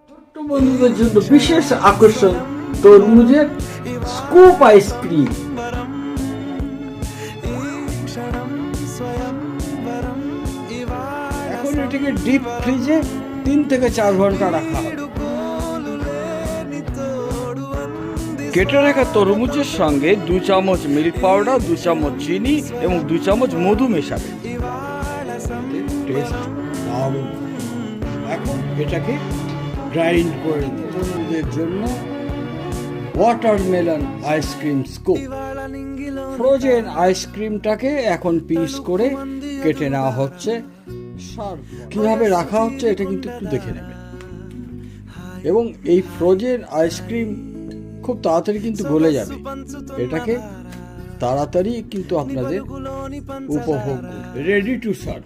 ছোট্ট বন্ধুদের জন্য বিশেষ আকর্ষণ তরমুজের স্কুপ আইসক্রিম। এখন এটাকে ডিপ ফ্রিজে 3 থেকে 4 ঘন্টা রাখা হয়। কেটে রাখা তরমুজের সঙ্গে 2 চামচ মিল্ক পাউডার, 2 চামচ চিনি এবং 2 চামচ মধু মেশাবেন। টেস্ট দারুণ। এখন এটাকে গ্রাইন্ড করে নিন। তরমুজের জন্য ওয়াটারমেলন আইসক্রিম স্কুপ। ফ্রোজেন আইসক্রিমটাকে এখন পিস করে কেটে নেওয়া হচ্ছে। কিভাবে রাখা হচ্ছে এটা কিন্তু একটু দেখে নেবেন। এবং এই ফ্রোজেন আইসক্রিম খুব তাড়াতাড়ি কিন্তু গলে যাবে। এটাকে তাড়াতাড়ি কিন্তু আপনাদের উপভোগ রেডি টু সার্ভ।